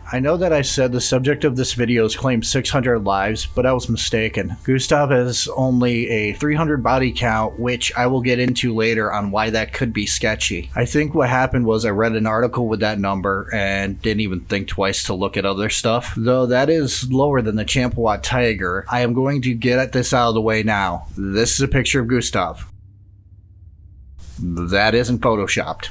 I know that I said the subject of this video has claimed 600 lives, but I was mistaken. Gustav has only a 300 body count, which I will get into later on why that could be sketchy. I think what happened was I read an article with that number and didn't even think twice to look at other stuff. Though that is lower than the Champawat tiger, I am going to get this out of the way now. This is a picture of Gustav. That isn't photoshopped.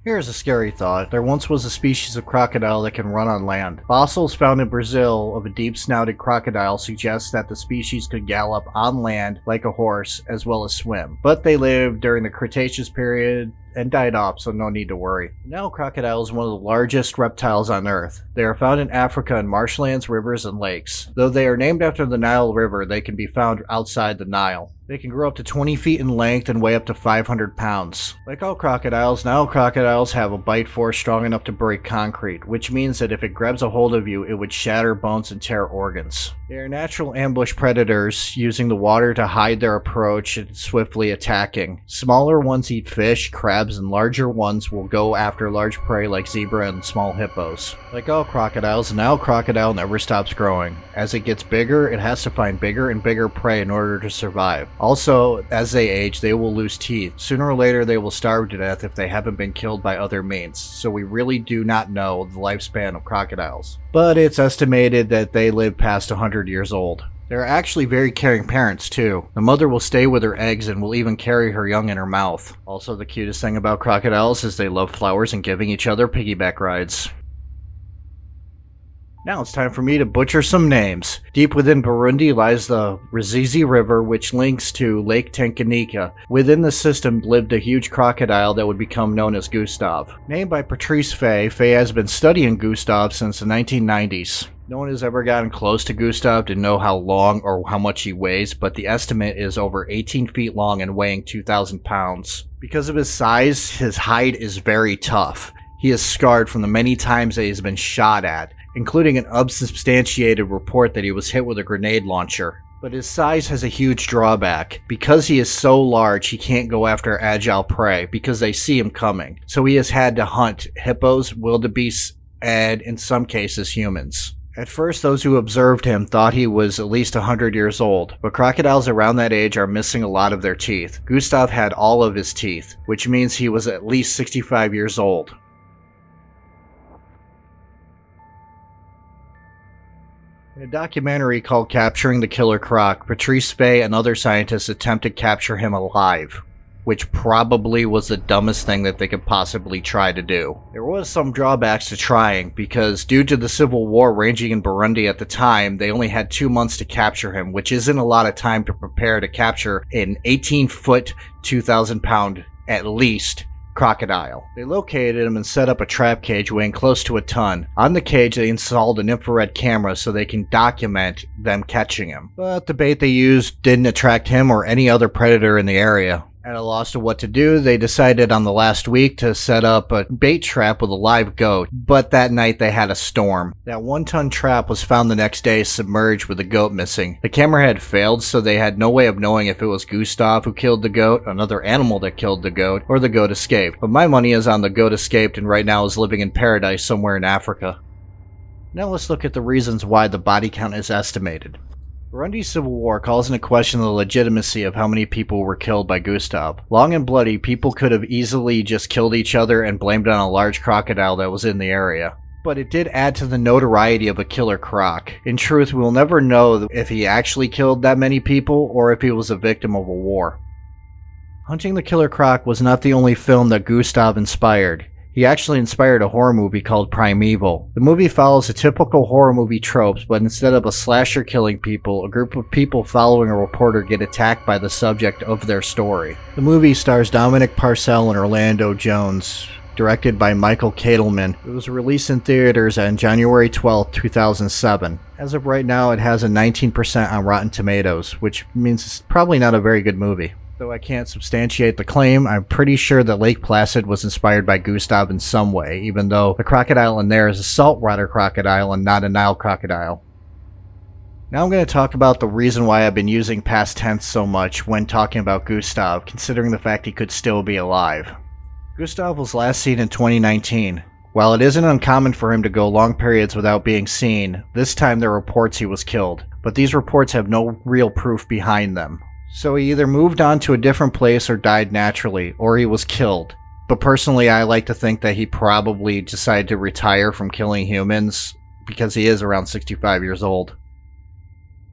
Here's a scary thought. There once was a species of crocodile that can run on land. Fossils found in Brazil of a deep-snouted crocodile suggest that the species could gallop on land like a horse as well as swim. But they lived during the Cretaceous period and died off, so no need to worry. The Nile crocodile is one of the largest reptiles on Earth. They are found in Africa in marshlands, rivers, and lakes. Though they are named after the Nile River, they can be found outside the Nile. They can grow up to 20 feet in length and weigh up to 500 pounds. Like all crocodiles, Nile crocodiles have a bite force strong enough to break concrete, which means that if it grabs a hold of you, it would shatter bones and tear organs. They are natural ambush predators, using the water to hide their approach and swiftly attacking. Smaller ones eat fish, crabs, and larger ones will go after large prey like zebra and small hippos. Like all crocodiles, the Nile crocodile never stops growing. As it gets bigger, it has to find bigger and bigger prey in order to survive. Also, as they age, they will lose teeth. Sooner or later, they will starve to death if they haven't been killed by other means, so we really do not know the lifespan of crocodiles. But it's estimated that they live past 100 years old. They're actually very caring parents too. The mother will stay with her eggs and will even carry her young in her mouth. Also, the cutest thing about crocodiles is they love flowers and giving each other piggyback rides. Now it's time for me to butcher some names. Deep within Burundi lies the Ruzizi River, which links to Lake Tanganyika. Within the system lived a huge crocodile that would become known as Gustav. Named by Patrice Faye, Faye has been studying Gustav since the 1990s. No one has ever gotten close to Gustav to know how long or how much he weighs, but the estimate is over 18 feet long and weighing 2,000 pounds. Because of his size, his hide is very tough. He is scarred from the many times that he has been shot at, including an unsubstantiated report that he was hit with a grenade launcher. But his size has a huge drawback. Because he is so large, he can't go after agile prey because they see him coming. So he has had to hunt hippos, wildebeests, and in some cases humans. At first, those who observed him thought he was at least 100 years old, but crocodiles around that age are missing a lot of their teeth. Gustav had all of his teeth, which means he was at least 65 years old. In a documentary called Capturing the Killer Croc, Patrice Faye and other scientists attempted to capture him alive, which probably was the dumbest thing that they could possibly try to do. There was some drawbacks to trying, because due to the civil war raging in Burundi at the time, they only had 2 months to capture him, which isn't a lot of time to prepare to capture an 18-foot, 2,000-pound, at least, crocodile. They located him and set up a trap cage weighing close to a ton. On the cage, they installed an infrared camera so they can document them catching him. But the bait they used didn't attract him or any other predator in the area. At a loss of what to do, they decided on the last week to set up a bait trap with a live goat, but that night they had a storm. That 1-ton trap was found the next day submerged with the goat missing. The camera had failed, so they had no way of knowing if it was Gustav who killed the goat, another animal that killed the goat, or the goat escaped. But my money is on the goat escaped and right now is living in paradise somewhere in Africa. Now let's look at the reasons why the body count is estimated. Burundi's civil war calls into question the legitimacy of how many people were killed by Gustav. Long and bloody, people could have easily just killed each other and blamed it on a large crocodile that was in the area. But it did add to the notoriety of a killer croc. In truth, we will never know if he actually killed that many people or if he was a victim of a war. Hunting the Killer Croc was not the only film that Gustav inspired. He actually inspired a horror movie called Primeval. The movie follows the typical horror movie tropes, but instead of a slasher killing people, a group of people following a reporter get attacked by the subject of their story. The movie stars Dominic Purcell and Orlando Jones, directed by Michael Katelman. It was released in theaters on January 12, 2007. As of right now, it has a 19% on Rotten Tomatoes, which means it's probably not a very good movie. Though I can't substantiate the claim, I'm pretty sure that Lake Placid was inspired by Gustav in some way, even though the crocodile in there is a saltwater crocodile and not a Nile crocodile. Now I'm going to talk about the reason why I've been using past tense so much when talking about Gustav, considering the fact he could still be alive. Gustav was last seen in 2019. While it isn't uncommon for him to go long periods without being seen, this time there are reports he was killed, but these reports have no real proof behind them. So he either moved on to a different place or died naturally, or he was killed. But personally, I like to think that he probably decided to retire from killing humans, because he is around 65 years old.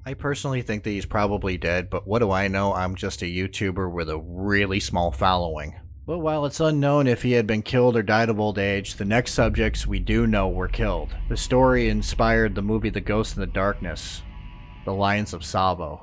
I personally think that he's probably dead, but what do I know? I'm just a YouTuber with a really small following. But while it's unknown if he had been killed or died of old age, the next subjects we do know were killed. The story inspired the movie The Ghost in the Darkness, The Lions of Tsavo.